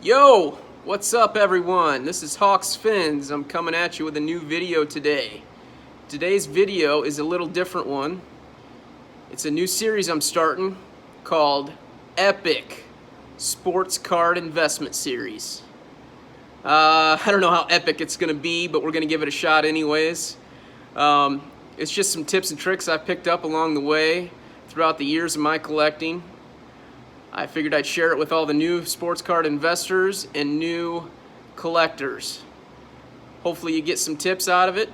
Yo, what's up everyone? This is Hawks Fins. I'm coming at you with a new video today. Today's video is a little different one. It's a new series I'm starting called Epic Sports Card Investment Series. I don't know how epic it's going to be, but we're going to give it a shot anyways. It's just some tips and tricks I picked up along the way throughout the years of my collecting. I figured I'd share it with all the new sports card investors and new collectors. Hopefully you get some tips out of it.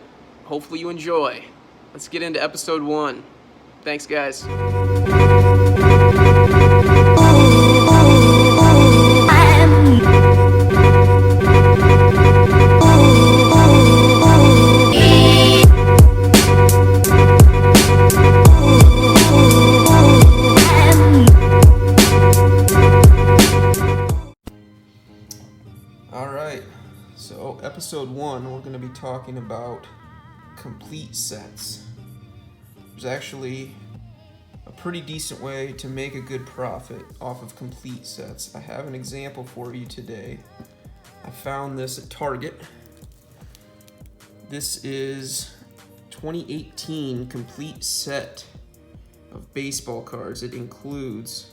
Hopefully you enjoy. Let's get into episode 1. Thanks, guys. Alright, so episode 1, we're going to be talking about complete sets. There's actually a pretty decent way to make a good profit off of complete sets. I have an example for you today. I found this at Target. This is 2018 complete set of baseball cards. It includes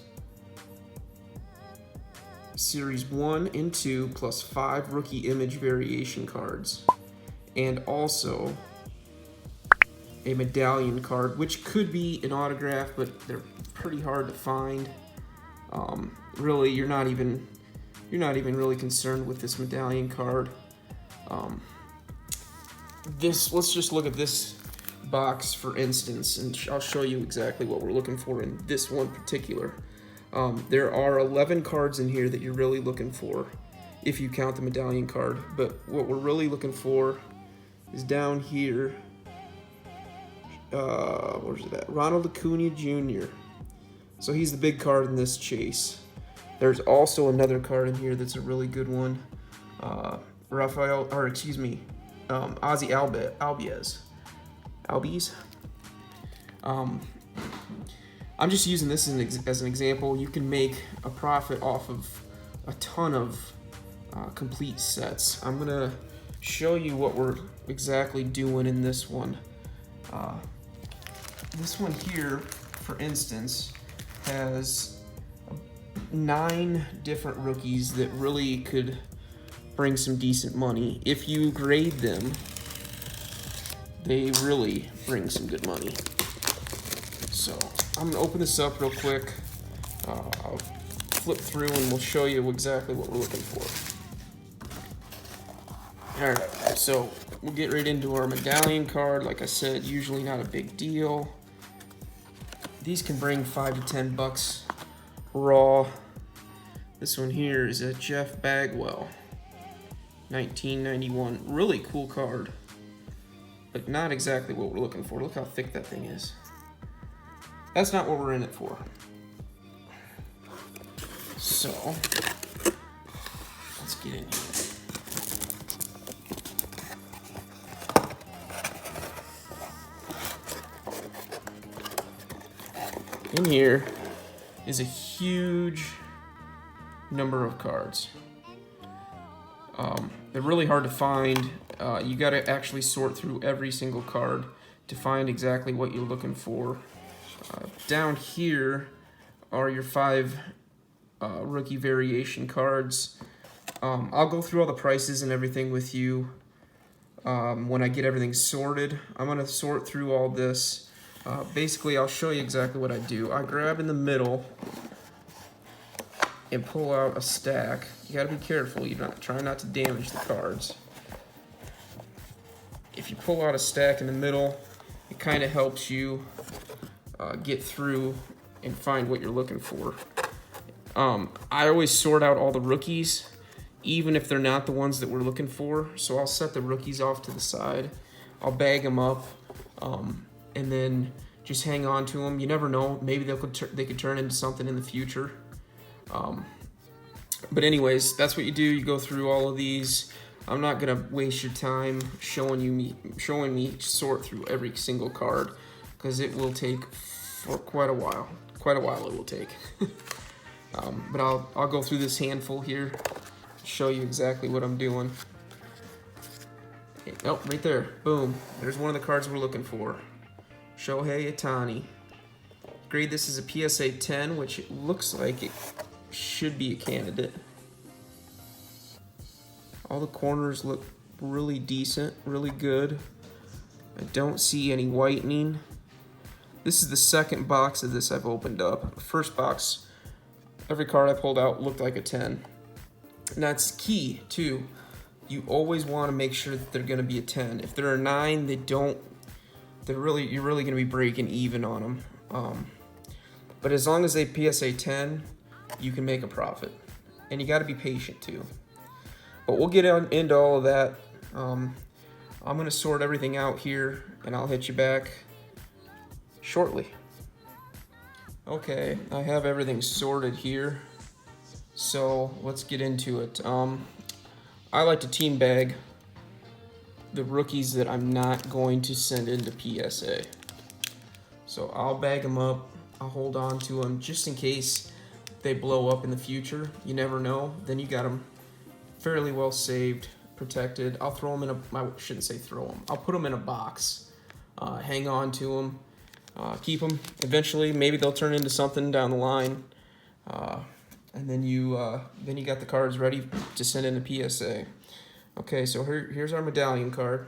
Series 1 and 2 plus 5 rookie image variation cards, and also a medallion card, which could be an autograph, but they're pretty hard to find. Really, you're not even really concerned with this medallion card. Let's just look at this box for instance, and I'll show you exactly what we're looking for in this one particular. There are 11 cards in here that you're really looking for, if you count the medallion card. But what we're really looking for is down here. Where's it at? Ronald Acuna Jr. So he's the big card in this chase. There's also another card in here that's a really good one. Ozzy Albies. I'm just using this as an example. You can make a profit off of a ton of complete sets. I'm gonna show you what we're exactly doing in this one. This one here, for instance, has 9 different rookies that really could bring some decent money. If you grade them, they really bring some good money. So I'm gonna open this up real quick. I'll flip through and we'll show you exactly what we're looking for. Alright, so we'll get right into our medallion card. Like I said, usually not a big deal. These can bring $5 to $10 raw. This one here is a Jeff Bagwell, 1991. Really cool card, but not exactly what we're looking for. Look how thick that thing is. That's not what we're in it for. So, let's get in here. In here is a huge number of cards. They're really hard to find. You gotta actually sort through every single card to find exactly what you're looking for. Down here are your 5 rookie variation cards. I'll go through all the prices and everything with you when I get everything sorted. I'm going to sort through all this. Basically, I'll show you exactly what I do. I grab in the middle and pull out a stack. You got to be careful. Try not to damage the cards. If you pull out a stack in the middle, it kind of helps you get through and find what you're looking for. I always sort out all the rookies, even if they're not the ones that we're looking for. So I'll set the rookies off to the side. I'll bag them up, and then just hang on to them. You never know. Maybe they could turn into something in the future. But anyways, that's what you do. You go through all of these. I'm not gonna waste your time showing me sort through every single card, because it will take for quite a while. It will take. But I'll go through this handful here. show you exactly what I'm doing. Oh, right there. Boom. There's one of the cards we're looking for. Shohei Ohtani. Grade this as a PSA 10, which it looks like it should be a candidate. All the corners look really decent, really good. I don't see any whitening. This is the second box of this I've opened up. The first box, every card I pulled out looked like a 10. And that's key, too. You always want to make sure that they're going to be a 10. If they're a 9, you're really going to be breaking even on them. But as long as they PSA 10, you can make a profit. And you got to be patient, too. But we'll get into all of that. I'm going to sort everything out here, and I'll hit you back shortly. Okay, I have everything sorted here, so let's get into it. I like to team bag the rookies that I'm not going to send into PSA. So I'll bag them up, I'll hold on to them just in case they blow up in the future. You never know, then you got them fairly well saved, protected. I'll throw them in I shouldn't say throw them, I'll put them in a box, hang on to them. Keep them. Eventually, maybe they'll turn into something down the line, and then you got the cards ready to send into PSA. Okay, so here's our medallion card.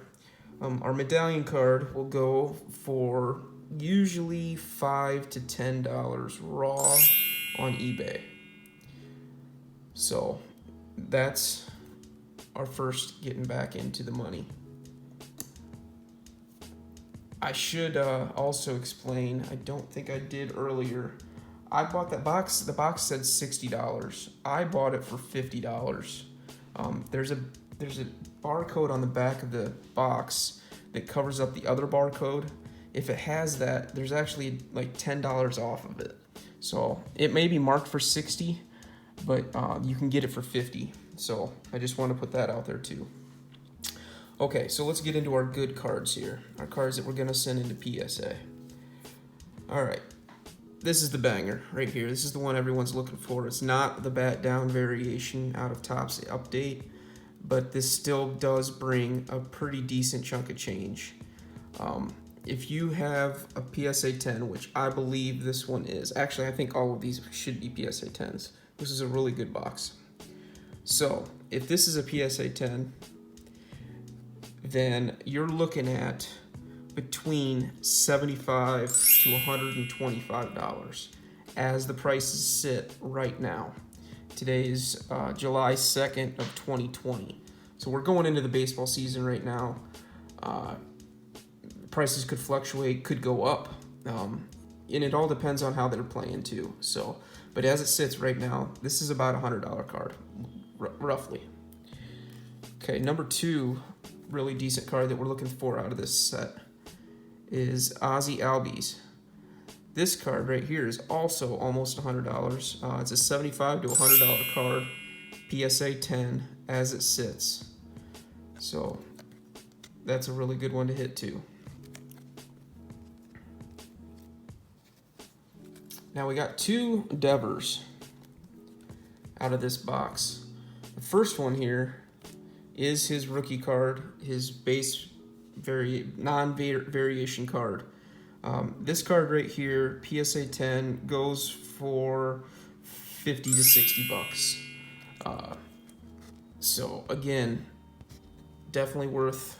Our medallion card will go for usually $5 to $10 raw on eBay. So that's our first getting back into the money. I should also explain, I don't think I did earlier, I bought that box, the box said $60. I bought it for $50. There's a barcode on the back of the box that covers up the other barcode. If it has that, there's actually like $10 off of it. So it may be marked for $60, but you can get it for $50. So I just want to put that out there too. Okay, so let's get into our good cards here. Our cards that we're going to send into PSA. All right, this is the banger right here. This is the one everyone's looking for. It's not the bat down variation out of Topps update, but this still does bring a pretty decent chunk of change. If you have a PSA 10, which I believe this one is, actually I think all of these should be PSA 10s. This is a really good box. So if this is a PSA 10, then you're looking at between $75 to $125 as the prices sit right now. Today's July 2nd of 2020. So we're going into the baseball season right now. Prices could fluctuate, could go up, and it all depends on how they're playing too. So, but as it sits right now, this is about a $100 card, roughly. Okay, number two really decent card that we're looking for out of this set is Ozzie Albies. This card right here is also almost $100. It's a $75 to $100 card, PSA 10 as it sits. So that's a really good one to hit too. Now we got two Devers out of this box. The first one here is his rookie card, his base non-variation card. This card right here, PSA 10, goes for $50 to $60. So again, definitely worth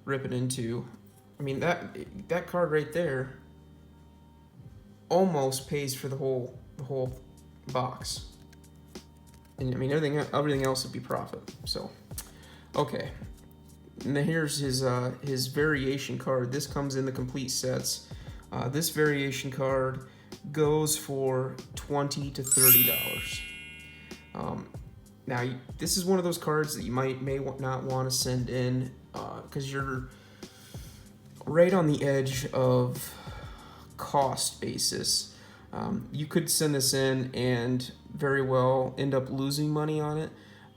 ripping into. I mean, that card right there almost pays for the whole box. And I mean, everything else would be profit. So, okay. And then here's his variation card. This comes in the complete sets. This variation card goes for $20 to $30. Now, this is one of those cards that you may not want to send in because you're right on the edge of cost basis. You could send this in and very well end up losing money on it.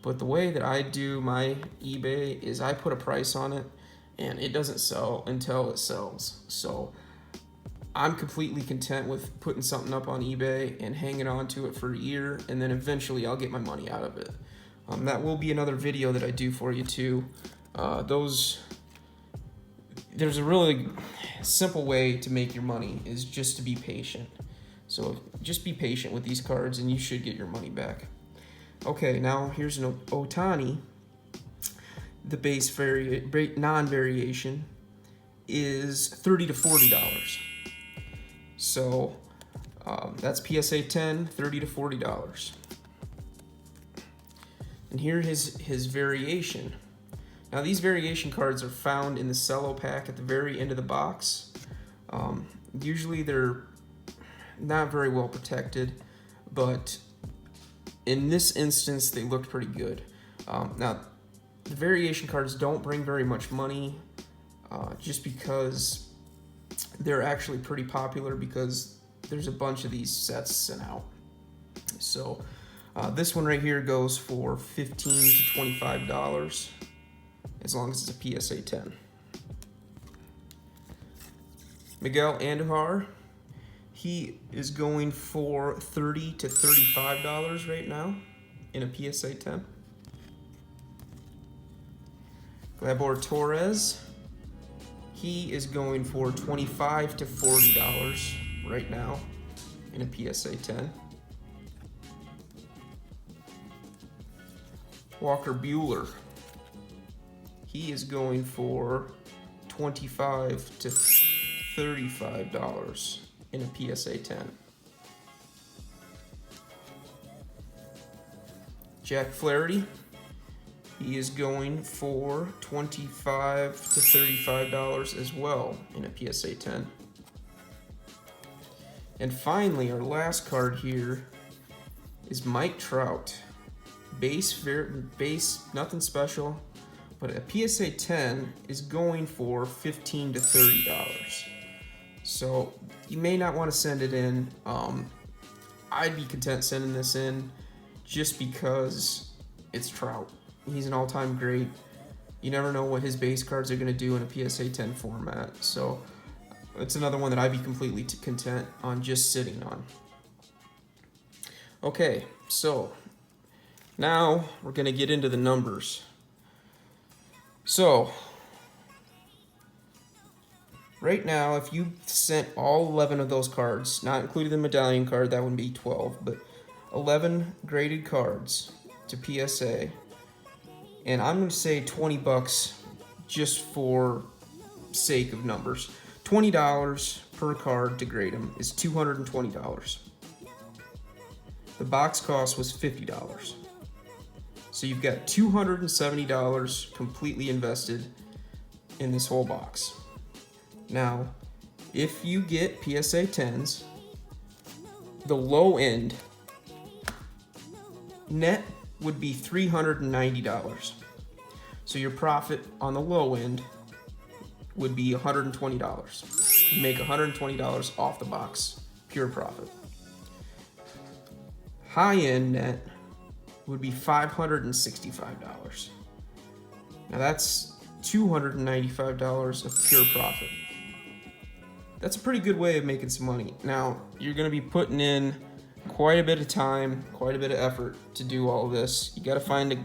But the way that I do my eBay is I put a price on it and it doesn't sell until it sells. So I'm completely content with putting something up on eBay and hanging on to it for a year, and then eventually I'll get my money out of it. That will be another video that I do for you too. There's a really simple way to make your money, is just to be patient. So just be patient with these cards and you should get your money back. Okay, now here's an Ohtani. The base non-variation is $30 to $40. So that's PSA 10, $30 to $40. And here his variation. Now these variation cards are found in the cello pack at the very end of the box. Usually they're not very well protected, but in this instance they looked pretty good. Now the variation cards don't bring very much money, just because they're actually pretty popular, because there's a bunch of these sets sent out. So this one right here goes for $15 to $25, as long as it's a PSA 10. Miguel Andujar, he is going for $30 to $35 right now in a PSA 10. Gleyber Torres, he is going for $25 to $40 right now in a PSA 10. Walker Buehler, he is going for $25 to $35 in a PSA 10. Jack Flaherty, he is going for $25 to $35 as well in a PSA 10. And finally, our last card here is Mike Trout. Base, nothing special, but a PSA 10 is going for $15 to $30. So you may not want to send it in. I'd be content sending this in just because it's Trout. He's an all-time great. You never know what his base cards are going to do in a PSA 10 format. So it's another one that I'd be completely content on just sitting on. Okay, so now we're going to get into the numbers. So right now, if you sent all 11 of those cards, not including the medallion card, that would be 12, but 11 graded cards to PSA, and I'm going to say $20 just for sake of numbers. $20 per card to grade them is $220. The box cost was $50. So you've got $270 completely invested in this whole box. Now, if you get PSA 10s, the low end net would be $390. So your profit on the low end would be $120. You make $120 off the box, pure profit. High end net would be $565. Now that's $295 of pure profit. That's a pretty good way of making some money. Now, you're going to be putting in quite a bit of time, quite a bit of effort to do all of this. You got to find a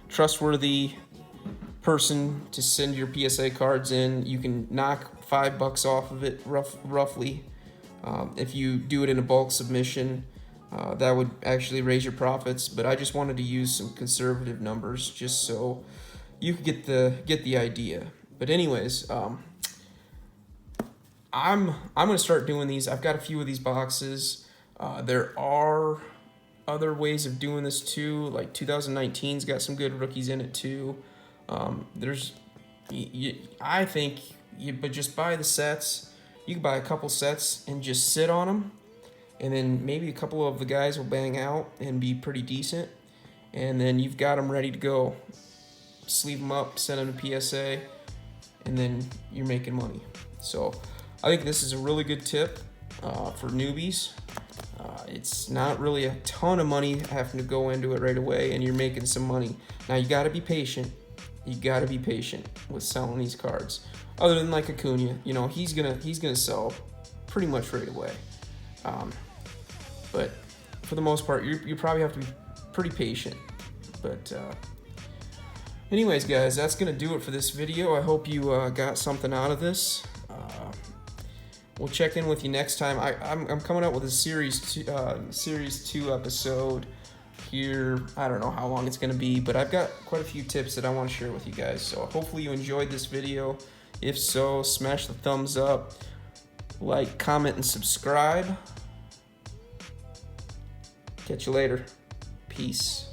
trustworthy person to send your PSA cards in. You can knock $5 off of it roughly. If you do it in a bulk submission, that would actually raise your profits. But I just wanted to use some conservative numbers just so you could get the idea. But anyways, I'm gonna start doing these. I've got a few of these boxes. There are other ways of doing this too. Like 2019's got some good rookies in it too. I think but just buy the sets. You can buy a couple sets and just sit on them, and then maybe a couple of the guys will bang out and be pretty decent, and then you've got them ready to go. Sleeve them up, send them to PSA, and then you're making money. So I think this is a really good tip for newbies. It's not really a ton of money having to go into it right away, and you're making some money. Now you got to be patient. You got to be patient with selling these cards. Other than like Acuna, you know, he's gonna sell pretty much right away. But for the most part, you probably have to be pretty patient. But anyways, guys, that's gonna do it for this video. I hope you got something out of this. We'll check in with you next time. I'm coming out with a series 2 episode here. I don't know how long it's gonna be, but I've got quite a few tips that I want to share with you guys. So hopefully you enjoyed this video. If so, smash the thumbs up, like, comment, and subscribe. Catch you later. Peace.